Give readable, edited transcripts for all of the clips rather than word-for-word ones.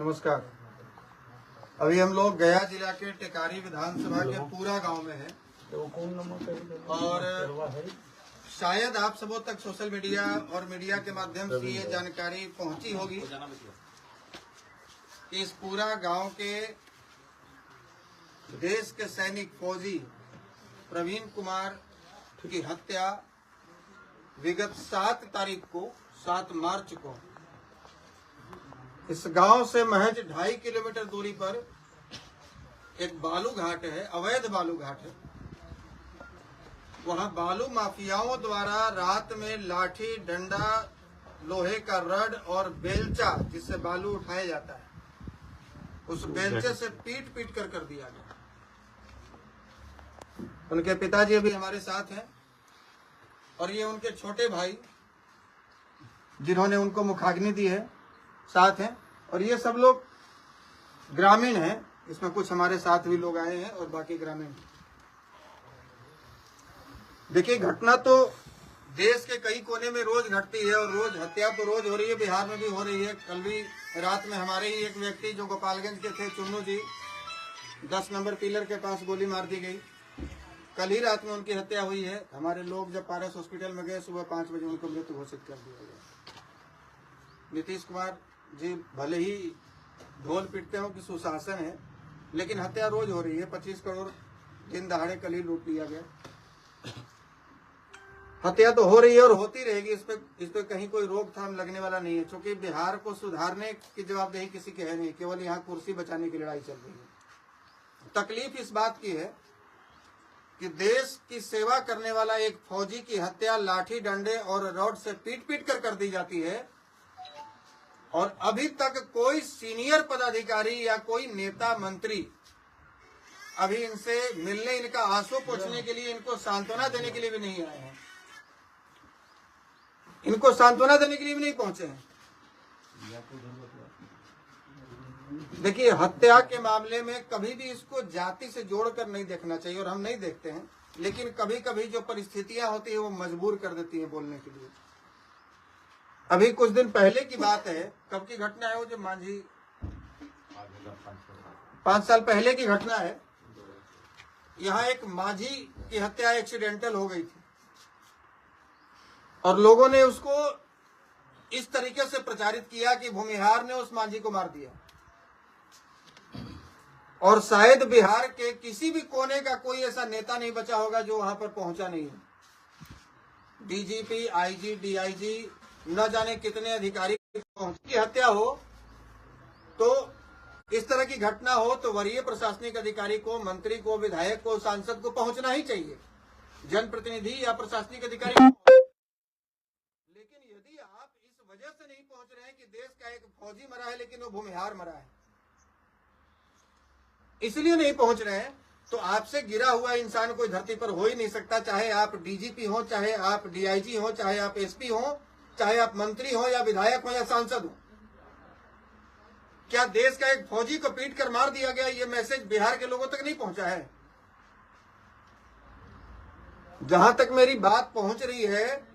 नमस्कार। अभी हम लोग गया जिला के टेकारी विधानसभा के पूरा गांव में हैं और शायद आप सबों तक सोशल मीडिया और मीडिया के माध्यम से ये जानकारी पहुंची होगी कि इस पूरा गांव के देश के सैनिक फौजी प्रवीण कुमार की हत्या विगत 7 मार्च को इस गांव से महज 2.5 किलोमीटर दूरी पर एक बालू घाट है, अवैध बालू घाट है। वहां बालू माफियाओं द्वारा रात में लाठी, डंडा, लोहे का रड और बेलचा जिससे बालू उठाया जाता है, उस बेलचे से पीट पीट कर दिया गया। उनके पिताजी अभी हमारे साथ हैं और ये उनके छोटे भाई जिन्होंने उनको मुखाग्नि दी है साथ हैं, और ये सब लोग ग्रामीण हैं। इसमें कुछ हमारे साथ भी लोग आए हैं और बाकी ग्रामीण। देखिए, घटना तो देश के कई कोने में रोज घटती है और रोज हत्या तो रोज हो रही है, बिहार में भी हो रही है। कल भी रात में हमारे ही एक व्यक्ति जो गोपालगंज के थे, चुन्नू जी, 10 नंबर पिलर के पास गोली मार दी गई। कल ही रात में उनकी हत्या हुई है। हमारे लोग जब पारस हॉस्पिटल में गए, सुबह 5 बजे उनको मृत घोषित कर दिया गया। नीतीश कुमार जी भले ही ढोल पीटते हो कि सुशासन है, लेकिन हत्या रोज हो रही है। 25 करोड़ दिन दहाड़े कल ही लूट लिया गया। हत्या तो हो रही है और होती रहेगी। इस पे कहीं कोई रोकथाम लगने वाला नहीं है, क्योंकि बिहार को सुधारने की जवाबदेही किसी की है नहीं, केवल यहाँ कुर्सी बचाने की लड़ाई चल रही है। तकलीफ इस बात की है कि देश की सेवा करने वाला एक फौजी की हत्या लाठी, डंडे और रॉड से पीट पीट कर दी जाती है, और अभी तक कोई सीनियर पदाधिकारी या कोई नेता मंत्री अभी इनसे मिलने, इनका आंसू पोंछने के लिए, इनको सांत्वना देने के लिए भी नहीं आए हैं। इनको सांत्वना देने के लिए भी नहीं पहुंचे हैं। देखिए, हत्या के मामले में कभी भी इसको जाति से जोड़कर नहीं देखना चाहिए, और हम नहीं देखते हैं, लेकिन कभी कभी जो परिस्थितियां होती है वो मजबूर कर देती हैं बोलने के लिए। अभी कुछ दिन पहले की बात है, कब की घटना है वो, जो मांझी 5 साल पहले की घटना है। यहाँ एक मांझी की हत्या एक्सीडेंटल हो गई थी और लोगों ने उसको इस तरीके से प्रचारित किया कि भूमिहार ने उस मांझी को मार दिया, और शायद बिहार के किसी भी कोने का कोई ऐसा नेता नहीं बचा होगा जो वहां पर पहुंचा नहीं है। डीजीपी, आईजी, डीआईजी, न जाने कितने अधिकारी की हत्या हो, तो इस तरह की घटना हो तो वरीय प्रशासनिक अधिकारी को, मंत्री को, विधायक को, सांसद को पहुंचना ही चाहिए, जनप्रतिनिधि या प्रशासनिक अधिकारी को। लेकिन यदि आप इस वजह से नहीं पहुंच रहे हैं कि देश का एक फौजी मरा है लेकिन वो भूमिहार मरा है, इसलिए नहीं पहुंच रहे हैं, तो आपसे गिरा हुआ इंसान कोई धरती पर हो ही नहीं सकता। चाहे आप डीजीपी हो, चाहे आप डीआईजी हो, चाहे आप एसपी हो, चाहे आप मंत्री हो या विधायक हो या सांसद हो। क्या देश का एक फौजी को पीट कर मार दिया गया, ये मैसेज बिहार के लोगों तक नहीं पहुंचा है? जहां तक मेरी बात पहुंच रही है,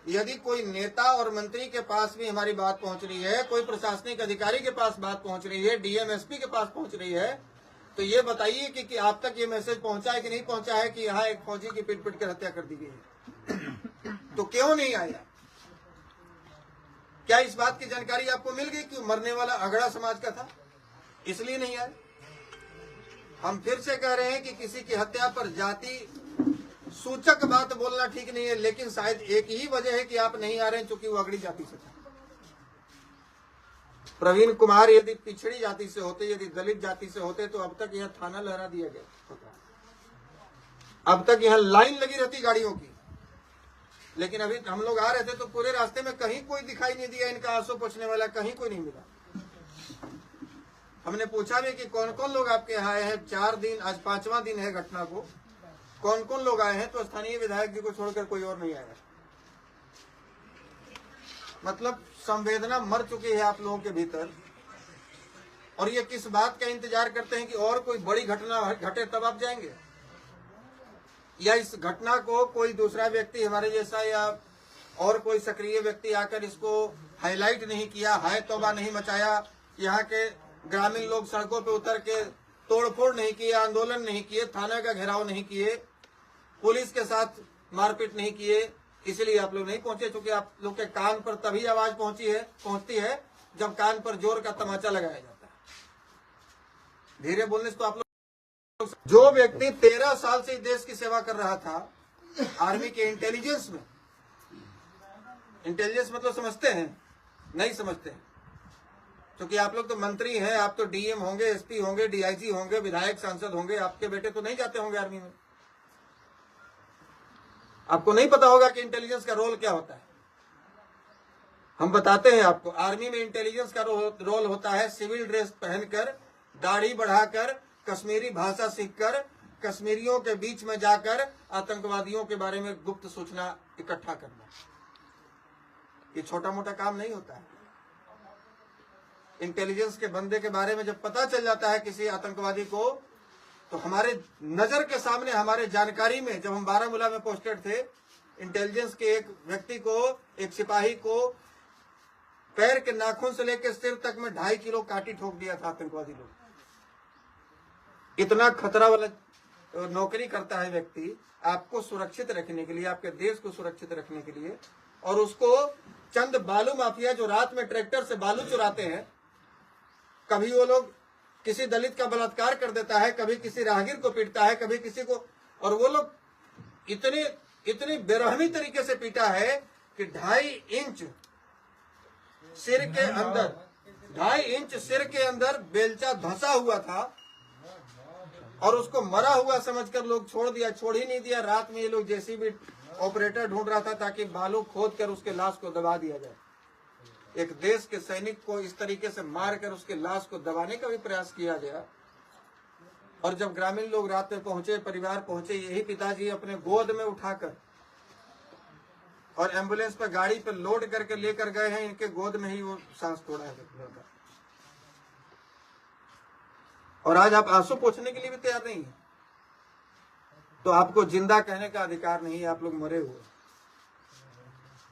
यदि कोई नेता और मंत्री के पास भी हमारी बात पहुंच रही है, कोई प्रशासनिक अधिकारी के पास बात पहुंच रही है, डीएम एसपी के पास पहुंच रही है, तो ये बताइए कि आप तक ये मैसेज पहुंचा है कि नहीं पहुंचा है कि यहाँ एक फौजी की पीट पीट कर हत्या कर दी गई है? तो क्यों नहीं आया? क्या इस बात की जानकारी आपको मिल गई कि मरने वाला अगड़ा समाज का था, इसलिए नहीं आए? हम फिर से कह रहे हैं कि किसी की हत्या पर जाति सूचक बात बोलना ठीक नहीं है, लेकिन शायद एक ही वजह है कि आप नहीं आ रहे हैं, क्योंकि वो अगड़ी जाति से था। प्रवीण कुमार यदि पिछड़ी जाति से होते, यदि दलित जाति से होते, तो अब तक यहाँ थाना लहरा दिया गया होता, अब तक यहाँ लाइन लगी रहती गाड़ियों की। लेकिन अभी हम लोग आ रहे थे तो पूरे रास्ते में कहीं कोई दिखाई नहीं दिया, इनका आंसू पोंछने वाला कहीं कोई नहीं मिला। हमने पूछा भी कि कौन कौन लोग आपके यहाँ आए हैं, 4 दिन, आज 5वां दिन है घटना को, कौन कौन लोग आए हैं, तो स्थानीय विधायक जी को छोड़कर कोई और नहीं आया। मतलब संवेदना मर चुकी है आप लोगों के भीतर, और ये किस बात का इंतजार करते हैं कि और कोई बड़ी घटना घटे तब आप जाएंगे, या इस घटना को कोई दूसरा व्यक्ति हमारे जैसा या और कोई सक्रिय व्यक्ति आकर इसको हाईलाइट नहीं किया, हाय तौबा नहीं मचाया, यहाँ के ग्रामीण लोग सड़कों पे उतर के तोड़फोड़ नहीं किए, आंदोलन नहीं किए, थाना का घेराव नहीं किए, पुलिस के साथ मारपीट नहीं किए, इसलिए आप लोग नहीं पहुंचे। चूंकि आप लोग के कान पर तभी आवाज पहुंचती है जब कान पर जोर का तमाचा लगाया जाता है। धीरे बोलने से तो आप लोग, जो व्यक्ति 13 साल से देश की सेवा कर रहा था आर्मी के इंटेलिजेंस में, इंटेलिजेंस मतलब समझते हैं? नहीं समझते हैं, क्योंकि आप लोग तो मंत्री हैं, आप तो डीएम होंगे, एसपी होंगे, डीआईजी होंगे, विधायक सांसद होंगे, आपके बेटे तो नहीं जाते होंगे आर्मी में। आपको नहीं पता होगा कि इंटेलिजेंस का रोल क्या होता है। हम बताते हैं आपको। आर्मी में इंटेलिजेंस का रोल होता है सिविल ड्रेस पहनकर, दाढ़ी बढ़ाकर, कश्मीरी भाषा सीखकर, कश्मीरियों के बीच में जाकर आतंकवादियों के बारे में गुप्त सूचना इकट्ठा करना। ये छोटा मोटा काम नहीं होता है। इंटेलिजेंस के बंदे के बारे में जब पता चल जाता है किसी आतंकवादी को, तो हमारे नजर के सामने, हमारे जानकारी में, जब हम बारामूला में पोस्टेड थे, इंटेलिजेंस के एक व्यक्ति को, एक सिपाही को पैर के नाखून से लेकर सिर तक में 2.5 किलो काटी ठोक दिया था आतंकवादी लोग। इतना खतरा वाला नौकरी करता है व्यक्ति आपको सुरक्षित रखने के लिए, आपके देश को सुरक्षित रखने के लिए, और उसको चंद बालू माफिया जो रात में ट्रैक्टर से बालू चुराते हैं, कभी वो लोग किसी दलित का बलात्कार कर देता है, कभी किसी राहगीर को पीटता है, कभी किसी को, और वो लोग इतनी बेरहमी तरीके से पीटा है कि 2.5 इंच सिर के अंदर, 2.5 इंच सिर के अंदर बेलचा धंसा हुआ था, और उसको मरा हुआ समझकर लोग छोड़ ही नहीं दिया। रात में ये लोग जेसीबी ऑपरेटर ढूंढ रहा था ताकि बालू खोद कर उसके लाश को दबा दिया जाए। एक देश के सैनिक को इस तरीके से मारकर उसके लाश को दबाने का भी प्रयास किया गया। और जब ग्रामीण लोग रात में पहुंचे, परिवार पहुंचे, यही पिताजी अपने गोद में उठाकर और एम्बुलेंस पर गाड़ी पर लोड करके लेकर गए हैं, इनके गोद में ही वो सांस छोड़ा है। और आज आप आंसू पोंछने के लिए भी तैयार नहीं है, तो आपको जिंदा कहने का अधिकार नहीं है। आप लोग मरे हुए।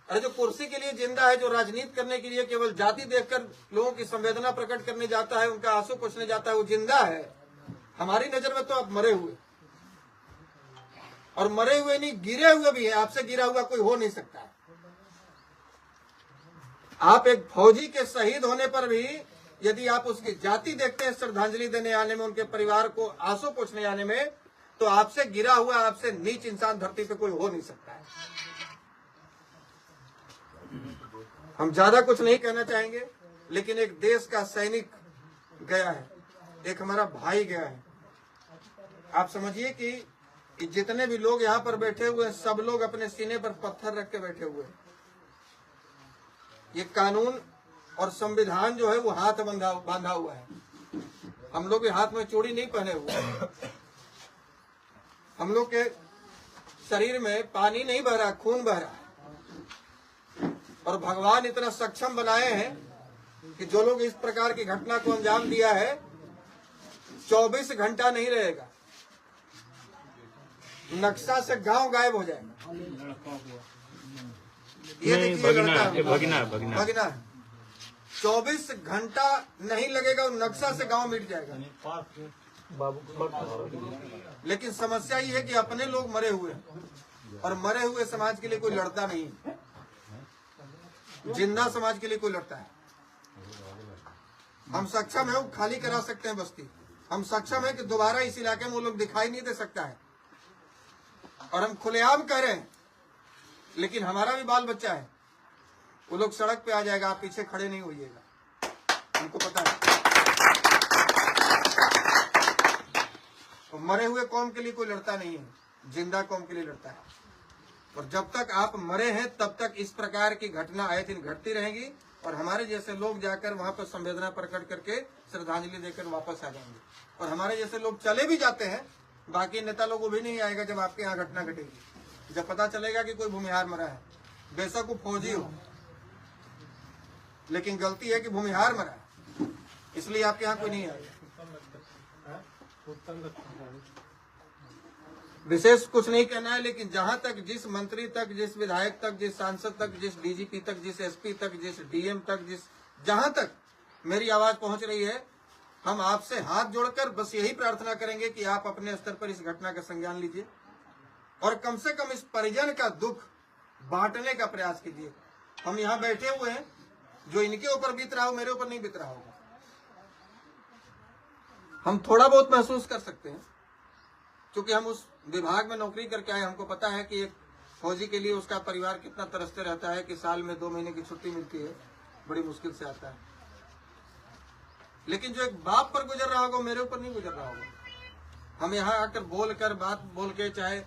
अरे जो कुर्सी के लिए जिंदा है, जो राजनीति करने के लिए केवल जाति देखकर लोगों की संवेदना प्रकट करने जाता है, उनका आंसू पोंछने जाता है, वो जिंदा है। हमारी नजर में तो आप मरे हुए, और मरे हुए नहीं, गिरे हुए भी है। आपसे गिरा हुआ कोई हो नहीं सकता है। आप एक फौजी के शहीद होने पर भी यदि आप उसकी जाति देखते हैं श्रद्धांजलि देने आने में, उनके परिवार को आंसू पोंछने आने में, तो आपसे गिरा हुआ, आपसे नीच इंसान धरती पे कोई हो नहीं सकता है। हम ज्यादा कुछ नहीं कहना चाहेंगे, लेकिन एक देश का सैनिक गया है, एक हमारा भाई गया है। आप समझिए कि जितने भी लोग यहाँ पर बैठे हुए हैं, सब लोग अपने सीने पर पत्थर रख के बैठे हुए हैं। ये कानून और संविधान जो है वो हाथ बांधा हुआ है। हम लोग के हाथ में चूड़ी नहीं पहने हुए, हम लोग के शरीर में पानी नहीं बह रहा, खून बह रहा है। और भगवान इतना सक्षम बनाए हैं कि जो लोग इस प्रकार की घटना को अंजाम दिया है, 24 घंटा नहीं रहेगा, नक्शा से गांव गायब हो जाएगा। ये देखिए, भगना है। 24 घंटा नहीं लगेगा, नक्शा से गांव मिट जाएगा। लेकिन समस्या ये है कि अपने लोग मरे हुए हैं, और मरे हुए समाज के लिए कोई लड़ता नहीं, जिंदा समाज के लिए कोई लड़ता है। हम सक्षम है वो खाली करा सकते हैं बस्ती, हम सक्षम है कि दोबारा इस इलाके में वो लोग दिखाई नहीं दे सकता है, और हम खुलेआम कह रहे हैं। लेकिन हमारा भी बाल बच्चा है, वो लोग सड़क पे आ जाएगा, आप पीछे खड़े नहीं होइएगा, हमको पता है। तो मरे हुए कौम के लिए कोई लड़ता नहीं है, जिंदा कौम के लिए लड़ता है। और जब तक आप मरे हैं तब तक इस प्रकार की घटना आए दिन घटती रहेंगी, और हमारे जैसे लोग जाकर वहां पर संवेदना प्रकट करके श्रद्धांजलि देकर वापस आ जाएंगे। और हमारे जैसे लोग चले भी जाते हैं, बाकी नेता लोग वो भी नहीं आएगा जब आपके यहाँ घटना घटेगी। जब पता चलेगा कि कोई भूमिहार मरा है, बेशक वो फौजी हो, लेकिन गलती है कि भूमिहार मरा है, इसलिए आपके यहाँ कोई नहीं आएगा। विशेष कुछ नहीं कहना है, लेकिन जहां तक जिस मंत्री तक, जिस विधायक तक, जिस सांसद तक, जिस डीजीपी तक, जिस एसपी तक, जिस डीएम तक, जहां तक मेरी आवाज पहुंच रही है, हम आपसे हाथ जोड़कर बस यही प्रार्थना करेंगे कि आप अपने स्तर पर इस घटना का संज्ञान लीजिए और कम से कम इस परिजन का दुख बांटने का प्रयास कीजिए। हम यहाँ बैठे हुए हैं, जो इनके ऊपर बीत रहा हो मेरे ऊपर नहीं बीत रहा होगा। हम थोड़ा बहुत महसूस कर सकते हैं क्योंकि हम उस विभाग में नौकरी करके आए। हमको पता है कि एक फौजी के लिए उसका परिवार कितना तरसते रहता है कि साल में 2 महीने की छुट्टी मिलती है, बड़ी मुश्किल से आता है। लेकिन जो एक बाप पर गुजर रहा होगा मेरे ऊपर नहीं गुजर रहा होगा। हम यहाँ आकर बोलकर बात बोल के चाहे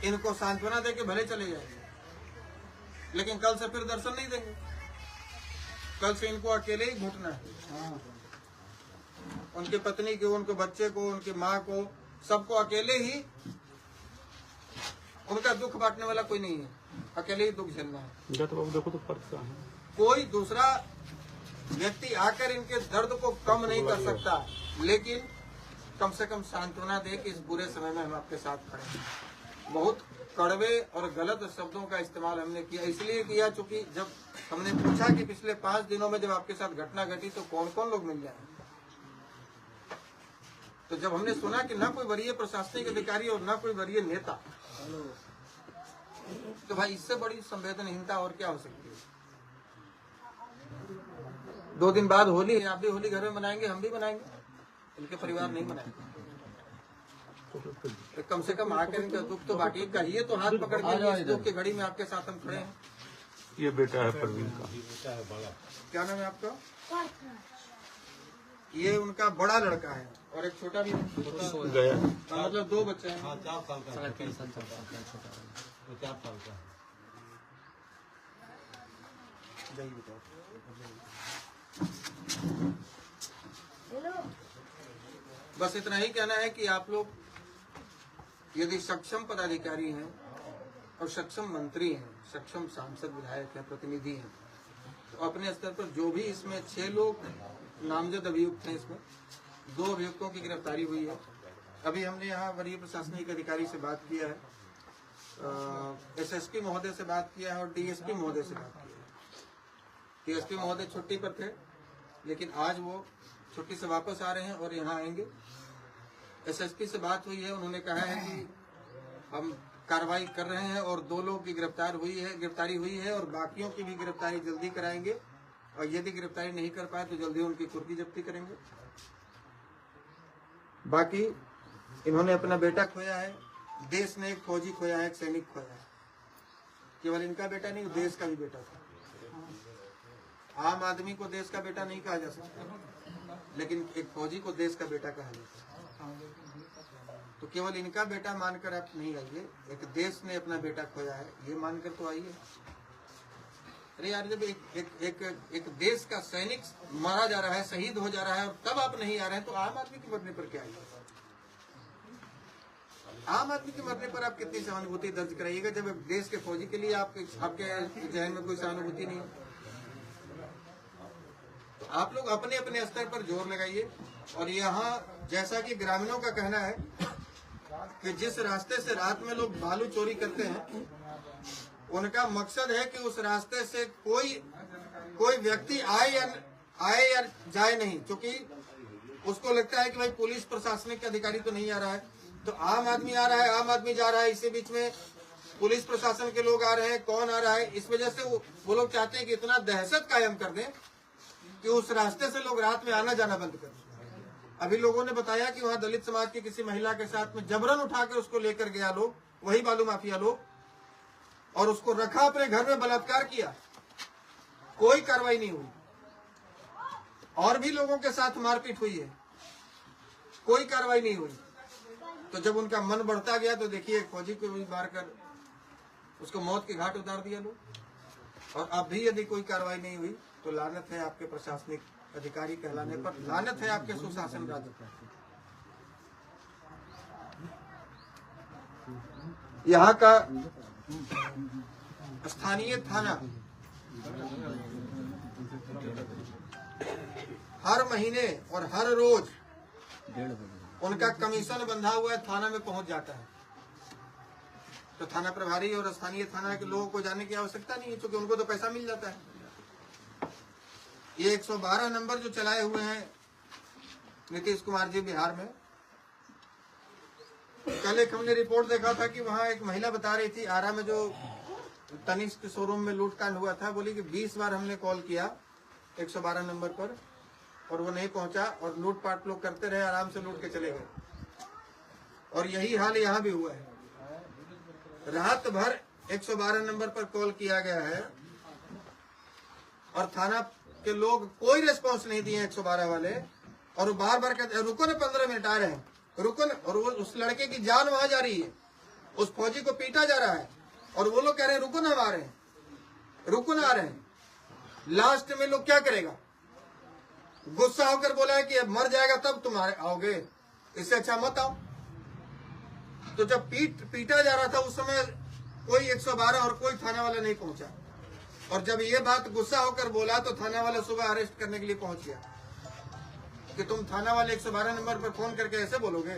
इनको सांत्वना दे के भले चले जाएंगे, लेकिन कल से फिर दर्शन नहीं देंगे। कल से इनको अकेले ही घुटना है। उनकी पत्नी को, उनके बच्चे को, उनकी माँ को, सबको अकेले ही, उनका दुख बांटने वाला कोई नहीं है, अकेले ही दुख झेलना है। देखो तो फर्क क्या है। कोई दूसरा व्यक्ति आकर इनके दर्द को कम नहीं कर सकता, लेकिन कम से कम सांत्वना दे कि इस बुरे समय में हम आपके साथ खड़े हैं। बहुत कड़वे और गलत शब्दों का इस्तेमाल हमने किया, इसलिए किया चूंकि जब हमने पूछा कि पिछले 5 दिनों में जब आपके साथ घटना घटी तो कौन कौन लोग मिल जाए, तो जब हमने सुना कि ना कोई वरीय प्रशासनिक अधिकारी और ना कोई वरीय नेता, तो भाई इससे बड़ी संवेदनहीनता और क्या हो सकती है। 2 दिन बाद होली है, आप भी होली घर में मनाएंगे, हम भी मनाएंगे, इनके परिवार नहीं मनाएंगे। तो कम से कम आकर इनका दुख तो बांटिए, कहिए तो हाथ पकड़ के इस दुख की घड़ी में आपके साथ हम खड़े हैं। ये बेटा है परवीन का। क्या नाम है आपका? ये उनका बड़ा लड़का है और एक छोटा भी है। गया मतलब 2 बच्चे हैं। 4 साल का, 3 साल का, 4 साल का। बस इतना ही कहना है कि आप लोग यदि सक्षम पदाधिकारी हैं और सक्षम मंत्री हैं, सक्षम सांसद, विधायक हैं, प्रतिनिधि हैं, तो अपने स्तर पर जो भी इसमें 6 लोग नामजद अभियुक्त हैं, इसमें 2 अभियुक्तों की गिरफ्तारी हुई है। अभी हमने यहाँ वरीय प्रशासनिक अधिकारी से बात किया है, SSP महोदय से बात किया है और DSP महोदय से बात किया है। DSP महोदय छुट्टी पर थे, लेकिन आज वो छुट्टी से वापस आ रहे हैं और यहाँ आएंगे। SSP से बात हुई है, उन्होंने कहा है कि हम कार्रवाई कर रहे हैं और 2 लोग की गिरफ्तारी हुई है और बाकियों की भी गिरफ्तारी जल्दी कराएंगे और यदि गिरफ्तारी नहीं कर पाए तो जल्दी उनकी कुर्की जब्ती करेंगे। बाकी इन्होंने अपना बेटा खोया है, देश ने एक फौजी खोया है, एक सैनिक खोया है। केवल इनका बेटा नहीं, देश का भी बेटा था। आम आदमी को देश का बेटा नहीं कहा जा सकता, लेकिन एक फौजी को देश का बेटा कहा जाता है। तो केवल इनका बेटा मानकर आप नहीं आइए, एक देश ने अपना बेटा खोया है ये मानकर तो आइए। अरे यार, जब एक देश का सैनिक मारा जा रहा है, शहीद हो जा रहा है और तब आप नहीं आ रहे हैं, तो आम आदमी के मरने पर क्या आइए? आम आदमी के मरने पर आप कितनी सहानुभूति दर्ज कराइएगा, जब एक देश के फौजी के लिए आपके जहन में कोई सहानुभूति नहीं है। तो आप लोग अपने अपने स्तर पर जोर लगाइए। और यहाँ जैसा कि ग्रामीणों का कहना है कि जिस रास्ते से रात में लोग बालू चोरी करते हैं, उनका मकसद है कि उस रास्ते से कोई व्यक्ति आए या जाए नहीं, क्योंकि उसको लगता है कि भाई पुलिस प्रशासनिक अधिकारी तो नहीं आ रहा है, तो आम आदमी आ रहा है, आम आदमी जा रहा है, इसी बीच में पुलिस प्रशासन के लोग आ रहे हैं, कौन आ रहा है। इस वजह से वो लोग चाहते हैं कि इतना दहशत कायम कर दें कि उस रास्ते से लोग रात में आना जाना बंद कर दें। अभी लोगों ने बताया कि वहाँ दलित समाज की किसी महिला के साथ में जबरन उठाकर उसको लेकर गया लोग, वही बालू माफिया लोग, और उसको रखा अपने घर में, बलात्कार किया, कोई कार्रवाई नहीं हुई। और भी लोगों के साथ मारपीट हुई है, कोई कार्रवाई नहीं हुई। तो जब उनका मन बढ़ता गया तो देखिए फौजी को भी मारकर उसको मौत के घाट उतार दिया लोग। और अब भी यदि कोई कार्रवाई नहीं हुई तो लानत है आपके प्रशासनिक अधिकारी कहलाने पर, लानत है आपके सुशासन राज्य पर। यहाँ का स्थानीय थाना हर महीने और हर रोज उनका कमीशन बंधा हुआ है, थाना में पहुंच जाता है। तो थाना प्रभारी और स्थानीय थाना के लोगों को जाने की आवश्यकता नहीं है, क्योंकि उनको तो पैसा मिल जाता है। ये 112 नंबर जो चलाए हुए हैं नीतीश कुमार जी बिहार में। कल एक हमने रिपोर्ट देखा था कि वहाँ एक महिला बता रही थी आरा में जो तनिष्क शोरूम में लूटकांड हुआ था, बोली कि 20 बार हमने कॉल किया 112 नंबर पर और वो नहीं पहुंचा और लूटपाट लोग करते रहे, आराम से लूट के चले गए। और यही हाल यहाँ भी हुआ है। रात भर 112 नंबर पर कॉल किया गया है और थाना के लोग कोई रिस्पांस नहीं दिए 112 वाले, और वो बार बार कहते रुको ना 15 मिनट आ रहे हैं, रुको ना। और वो उस लड़के की जान वहां जा रही है, उस फौजी को पीटा जा रहा है और वो लोग कह रहे हैं रुको ना, हम आ रहे हैं, रुको ना, आ रहे हैं। लास्ट में लोग क्या करेगा, गुस्सा होकर बोला है कि अब मर जाएगा तब तुम आओगे, इससे अच्छा मत आओ। तो जब पीटा जा रहा था उस समय कोई 112 और कोई थाना वाला नहीं पहुंचा, और जब ये बात गुस्सा होकर बोला तो थाना वाला सुबह अरेस्ट करने के लिए पहुंच गया कि तुम थाना वाले 112 नंबर पर फोन करके ऐसे बोलोगे।